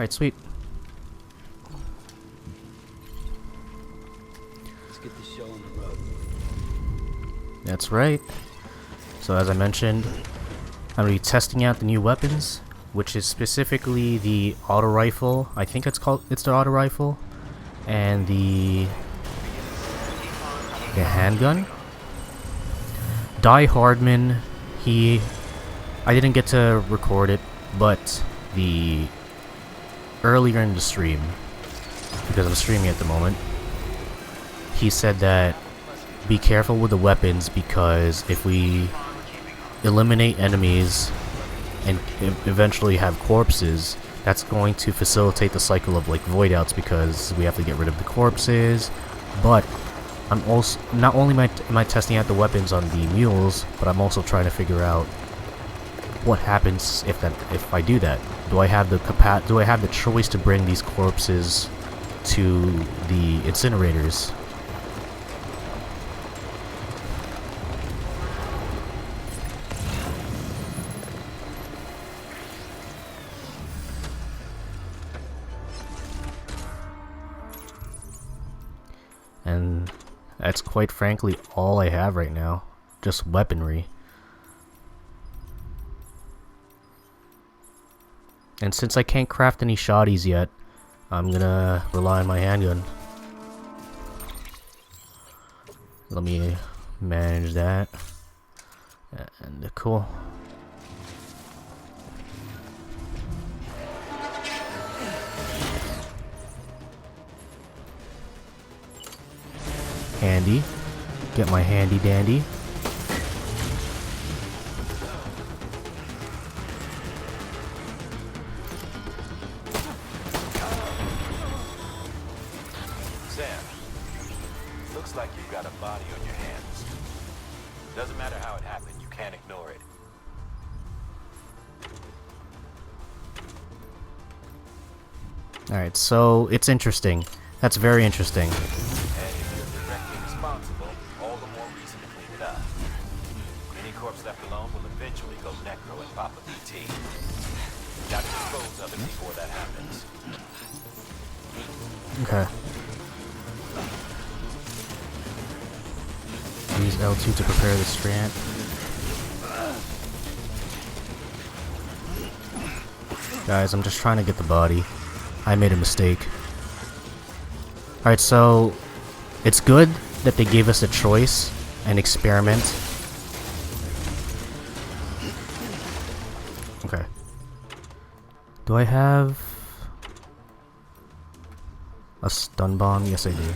Alright, sweet. Let's get the show on the road. That's right. So as I mentioned, I'm going to be testing out the new weapons, which is specifically the auto rifle. I think it's the auto rifle, and the handgun. Die Hardman, I didn't get to record it, but earlier in the stream, because I'm streaming at the moment, he said that be careful with the weapons, because if we eliminate enemies and eventually have corpses, that's going to facilitate the cycle of like void outs, because we have to get rid of the corpses. But I'm also not only am I testing out the weapons on the mules, but I'm also trying to figure out what happens if I do that. Do I have the choice to bring these corpses to the incinerators? And that's quite frankly all I have right now. Just weaponry. And since I can't craft any shotties yet, I'm gonna rely on my handgun. Let me manage that. And cool. Handy. Get my handy dandy. Sam, looks like you've got a body on your hands. Doesn't matter how it happened, you can't ignore it. Alright, so it's interesting. That's very interesting. All the more reason to clean it up. Any corpse left alone will eventually go necro and pop a BT. Got to dispose of it before that happens. Okay. Use L2 to prepare the strand. Guys, I'm just trying to get the body. I made a mistake. Alright, so it's good that they gave us a choice and experiment. Okay. Do I have a stun bomb? Yes, I do.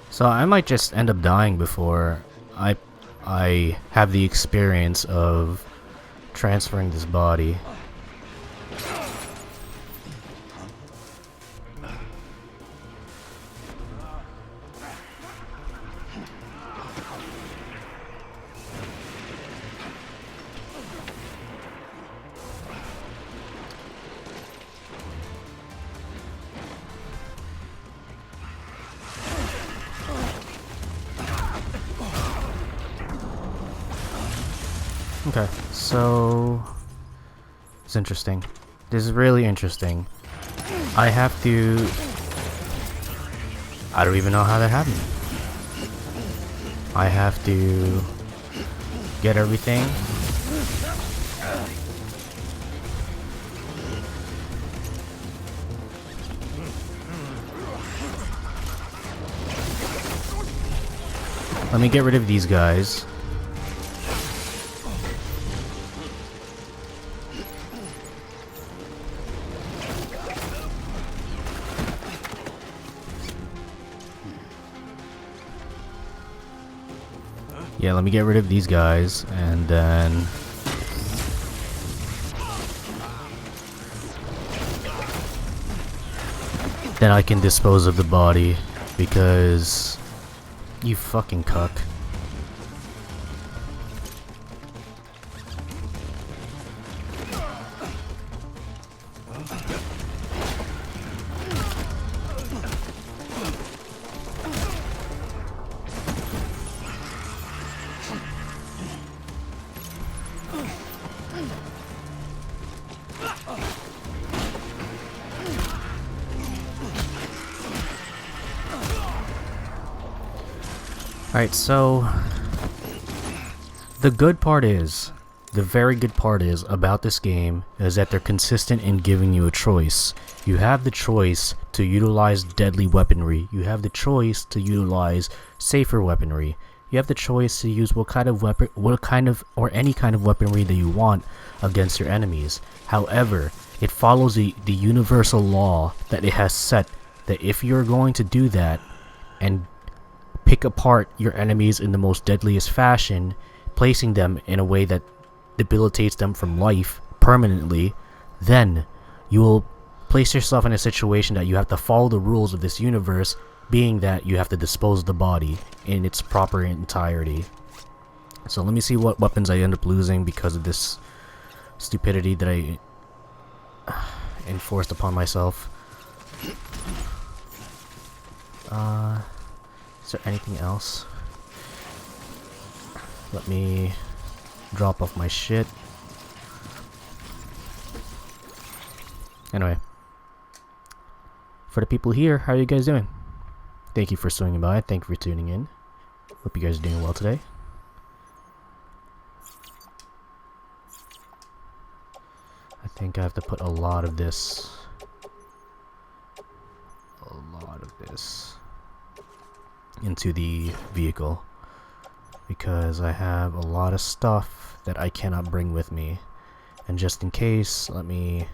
So I might just end up dying before I have the experience of transferring this body. Okay, so it's interesting. This is really interesting. I don't even know how that happened. I have to get everything. Let me get rid of these guys. Yeah, let me get rid of these guys, and then I can dispose of the body, because you fucking cuck. Alright, so the good part is, the very good part is about this game is that they're consistent in giving you a choice. You have the choice to utilize deadly weaponry. You have the choice to utilize safer weaponry. You have the choice to use what kind of weapon, or any kind of weaponry that you want against your enemies. However, it follows the universal law that it has set that if you're going to do that and pick apart your enemies in the most deadliest fashion, placing them in a way that debilitates them from life permanently, then you will place yourself in a situation that you have to follow the rules of this universe, being that you have to dispose of the body in its proper entirety. So let me see what weapons I end up losing because of this stupidity that I enforced upon myself. Is there anything else? Let me drop off my shit. Anyway, for the people here, how are you guys doing? Thank you for swinging by. Thank you for tuning in. Hope you guys are doing well today. I think I have to put a lot of this. Into the vehicle because I have a lot of stuff that I cannot bring with me, and just in case, let me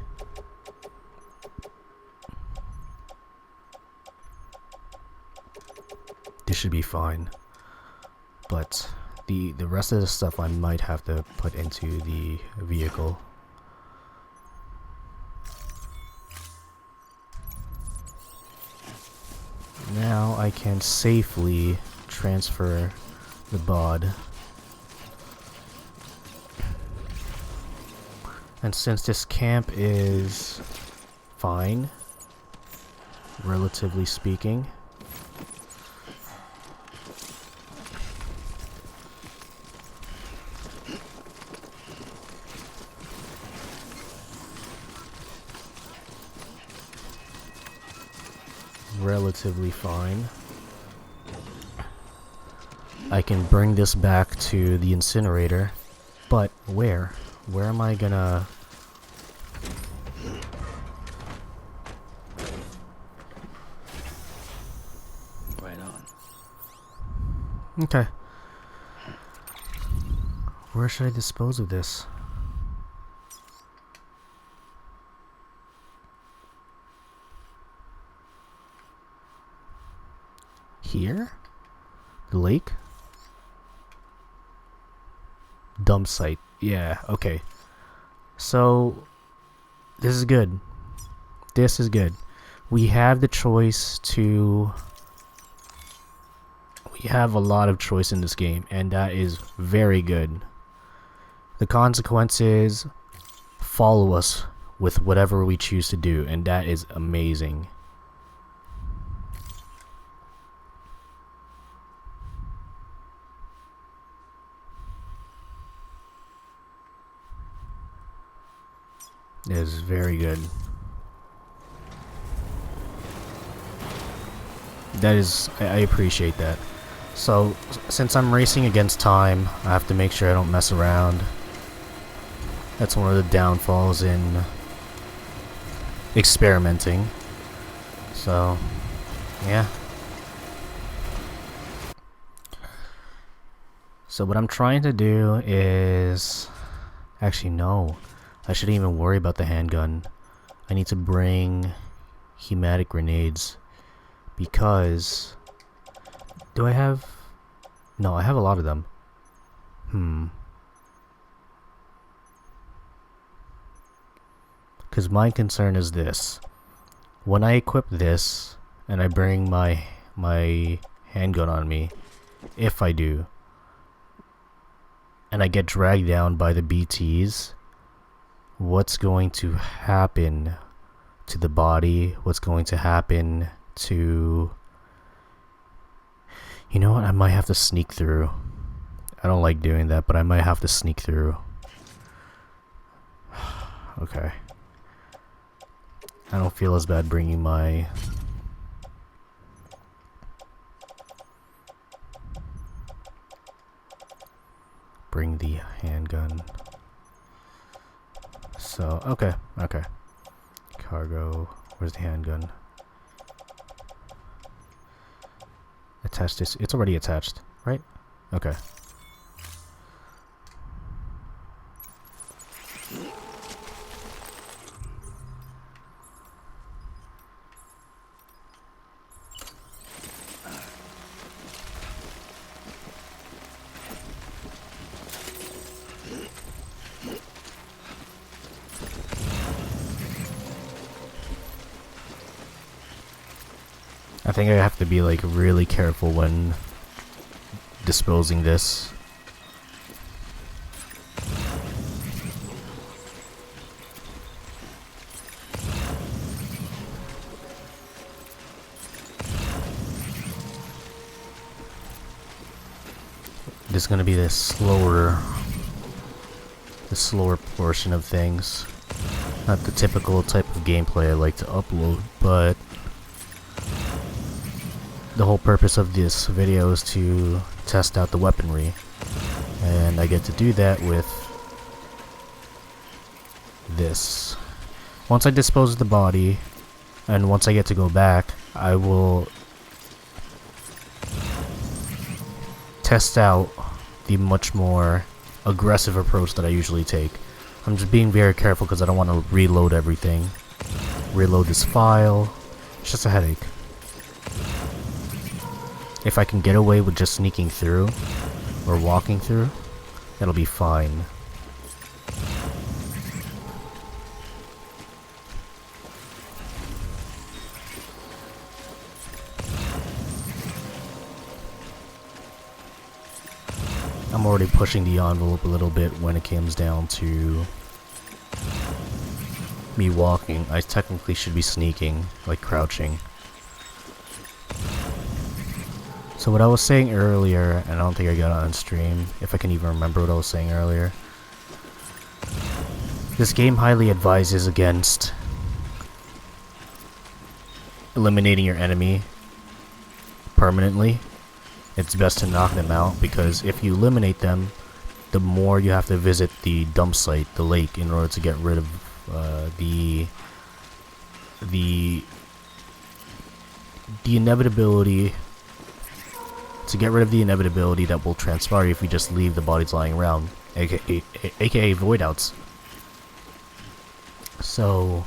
this should be fine, but the rest of the stuff I might have to put into the vehicle. Now I can safely transfer the bod. And since this camp is fine, relatively speaking, fine, I can bring this back to the incinerator, but where am I gonna Right on. okay, where should I dispose of this? Here? The lake? Dump site. Yeah, okay. So, this is good. This is good. We have the choice to... We have a lot of choice in this game, and that is very good. The consequences follow us with whatever we choose to do, and that is amazing. It is very good. That is, I appreciate that. So, since I'm racing against time, I have to make sure I don't mess around. That's one of the downfalls in experimenting. So, yeah. So what I'm trying to do is... Actually, no. I shouldn't even worry about the handgun. I need to bring hematic grenades. Because... Do I have... No, I have a lot of them. Because my concern is this. When I equip this, and I bring my handgun on me, if I do, and I get dragged down by the BTs, what's going to happen to the body? What's going to happen to... You know what? I might have to sneak through. I don't like doing that, but I might have to sneak through. Okay. I don't feel as bad bringing my... Bring the handgun. So, okay, okay. Cargo. Where's the handgun? Attach this. It's already attached, right? Okay. I think I have to be like really careful when disposing this. This is gonna be the slower portion of things. Not the typical type of gameplay I like to upload, but the whole purpose of this video is to test out the weaponry, and I get to do that with this. Once I dispose of the body, and once I get to go back, I will test out the much more aggressive approach that I usually take. I'm just being very careful because I don't want to reload everything. Reload this file. It's just a headache. If I can get away with just sneaking through or walking through, that'll be fine. I'm already pushing the envelope a little bit when it comes down to me walking. I technically should be sneaking, like crouching. So what I was saying earlier, and I don't think I got it on stream, if I can even remember what I was saying earlier. This game highly advises against eliminating your enemy permanently. It's best to knock them out, because if you eliminate them, the more you have to visit the dump site, the lake, in order to get rid of the inevitability. To get rid of the inevitability that will transpire if you just leave the bodies lying around, aka void outs. So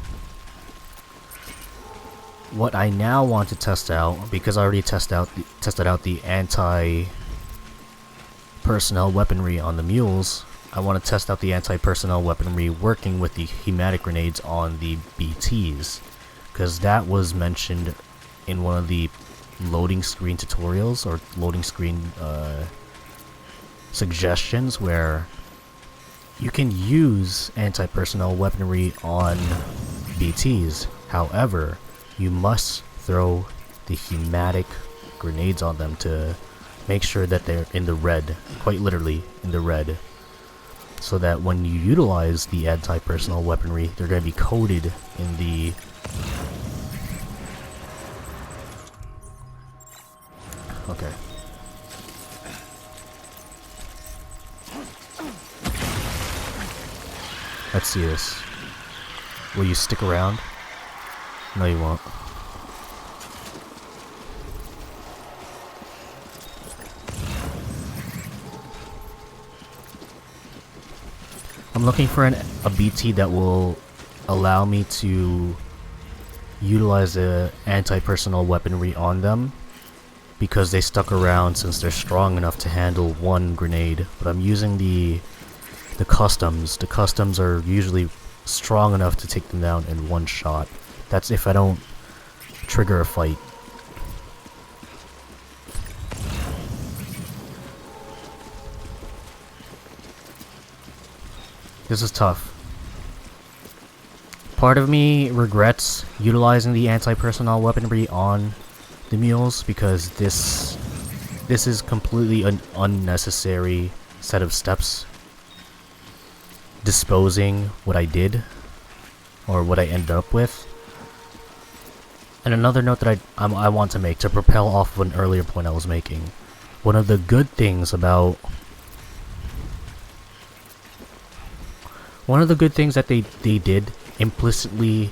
what I now want to test out, because I already tested out the anti-personnel weaponry on the mules, I want to test out the anti-personnel weaponry working with the hematic grenades on the BTs, because that was mentioned in one of the loading screen tutorials or loading screen suggestions, where you can use anti-personnel weaponry on BTs. However, you must throw the hematic grenades on them to make sure that they're in the red, quite literally in the red, so that when you utilize the anti-personnel weaponry, they're going to be coated in the okay. Let's see this. Will you stick around? No, you won't. I'm looking for a BT that will allow me to utilize the anti-personnel weaponry on them, because they stuck around since they're strong enough to handle one grenade. But I'm using the customs. The customs are usually strong enough to take them down in one shot. That's if I don't trigger a fight. This is tough. Part of me regrets utilizing the anti-personnel weaponry on the mules, because this is completely an unnecessary set of steps disposing what I did. or what I ended up with. And another note that I want to make to propel off of an earlier point I was making. One of the good things about that they did, implicitly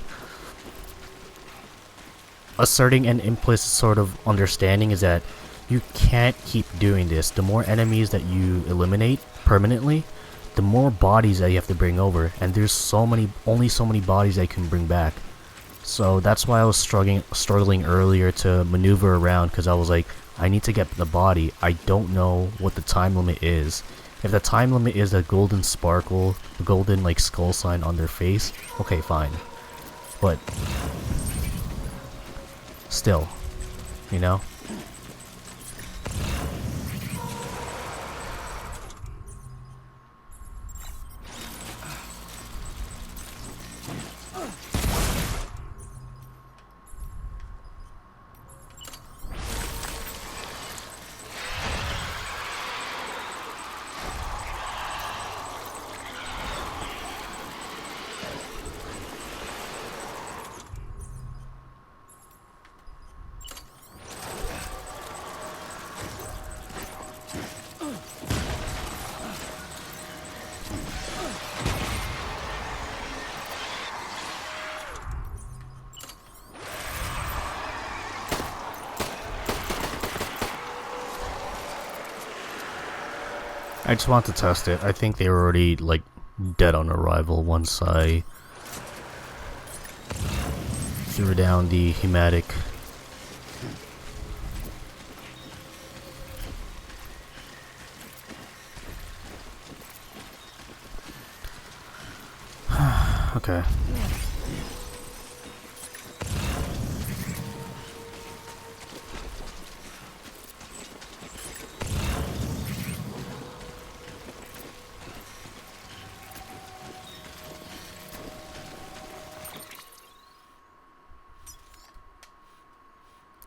asserting an implicit sort of understanding, is that you can't keep doing this. The more enemies that you eliminate permanently, the more bodies that you have to bring over, and there's only so many bodies that you can bring back. So that's why I was struggling earlier to maneuver around, because I was like, I need to get the body. I don't know what the time limit is. If the time limit is a golden sparkle, the golden like skull sign on their face, okay, fine. But still, you know? I just want to test it. I think they were already, like, dead on arrival once I threw down the hematic. Okay.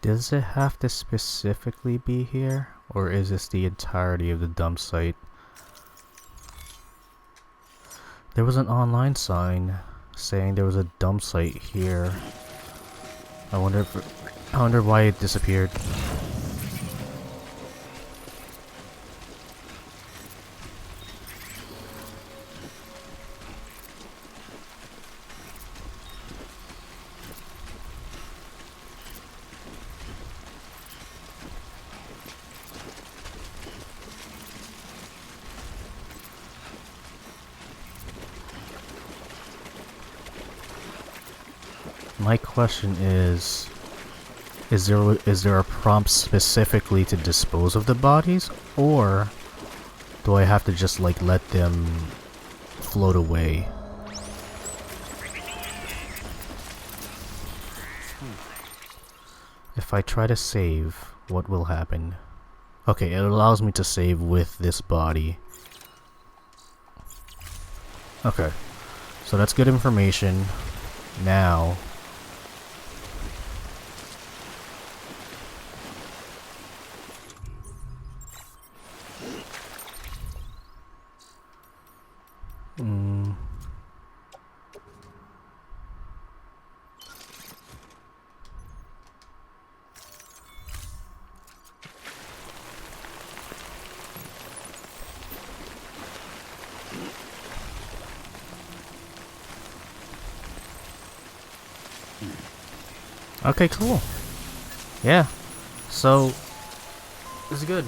Does it have to specifically be here, or is this the entirety of the dump site? There was an online sign saying there was a dump site here. I wonder why it disappeared. My question is there a prompt specifically to dispose of the bodies, or do I have to just like let them float away? If I try to save, what will happen? Okay, it allows me to save with this body. Okay, so that's good information. Now okay, cool. Yeah. So this is good.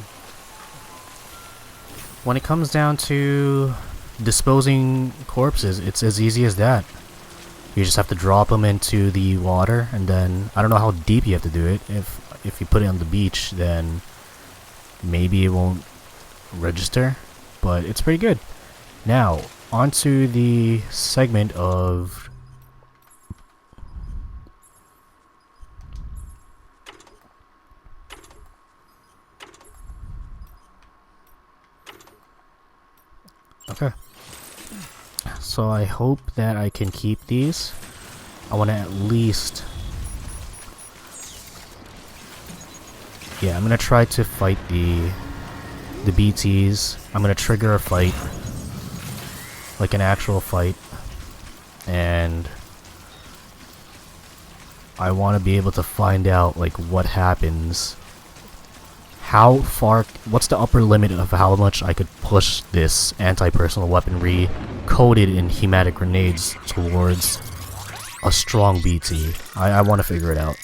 When it comes down to disposing corpses, it's as easy as that. You just have to drop them into the water, and then I don't know how deep you have to do it. If you put it on the beach, then maybe it won't register, but it's pretty good. Now, onto the segment of okay. So I hope that I can keep these. I want to at least... Yeah, I'm going to try to fight the BTs. I'm going to trigger a fight. Like an actual fight. And I want to be able to find out, like, what happens. How far... What's the upper limit of how much I could push this anti-personal weaponry coated in hematic grenades towards a strong BT. I want to figure it out.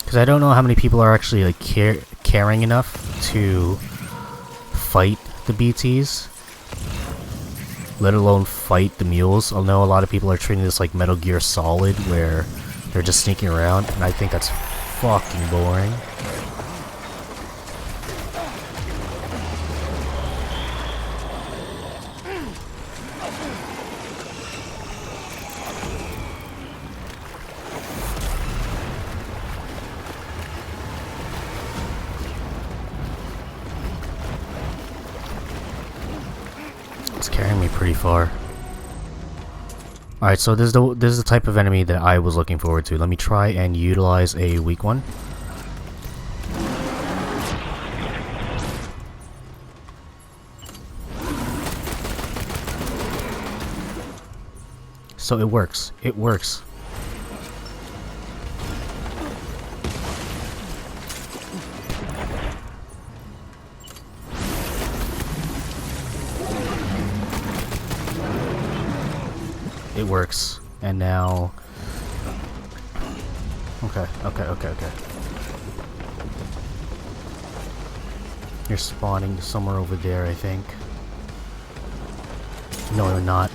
Because I don't know how many people are actually, like, caring enough to fight the BTs, let alone fight the mules. I know a lot of people are treating this like Metal Gear Solid, where they're just sneaking around, and I think that's fucking boring. It's carrying me pretty far. Alright, so this is the type of enemy that I was looking forward to. Let me try and utilize a weak one. So it works. It works. It works. And now... Okay. You're spawning somewhere over there, I think. No, you're not.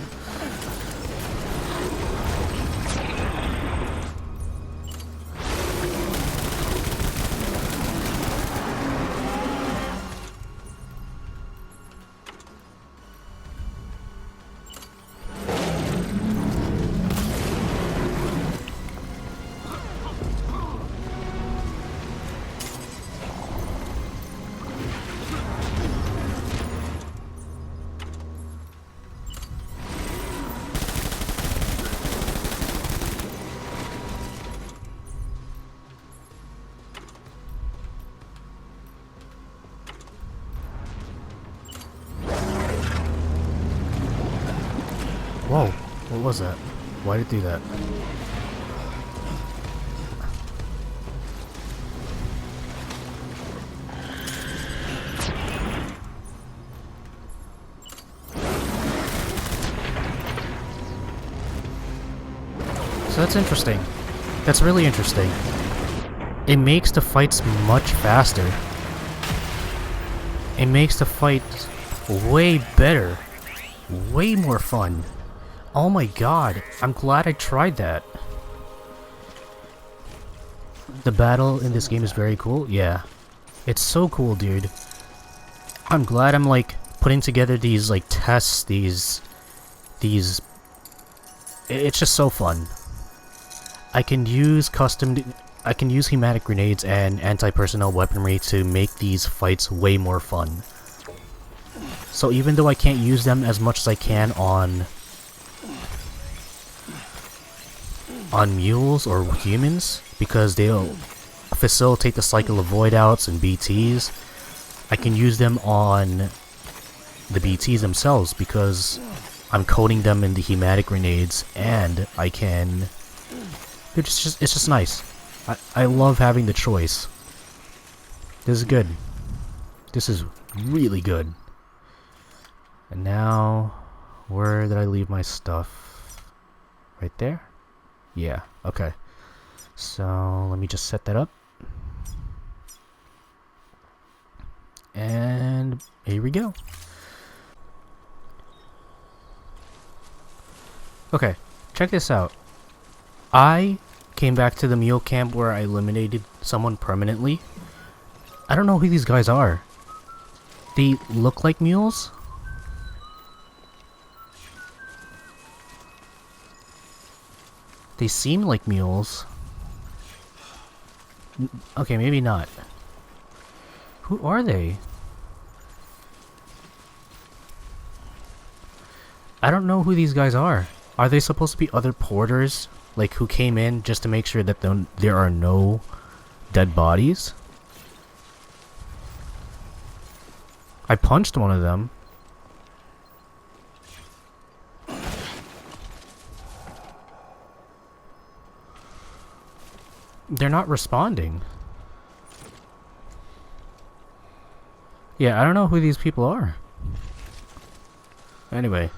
Whoa, what was that? Why did it do that? So that's interesting. That's really interesting. It makes the fights much faster. It makes the fights way better. Way more fun. Oh my god, I'm glad I tried that. The battle in this game is very cool. Yeah. It's so cool, dude. I'm glad I'm, like, putting together these, like, tests, these... It's just so fun. I can use hematic grenades and anti-personnel weaponry to make these fights way more fun. So even though I can't use them as much as I can on mules or humans, because they'll facilitate the cycle of void outs and BTs, I can use them on the BTs themselves because I'm coating them in the hematic grenades, and I can... It's just nice. I love having the choice. This is good. This is really good. And now, where did I leave my stuff? Right there? Yeah, okay. So, let me just set that up. And here we go. Okay, check this out. I came back to the mule camp where I eliminated someone permanently. I don't know who these guys are. They look like mules? They seem like mules. Okay, maybe not. Who are they? I don't know who these guys are. Are they supposed to be other porters? Like, who came in just to make sure that there are no dead bodies? I punched one of them. They're not responding. Yeah, I don't know who these people are. Anyway,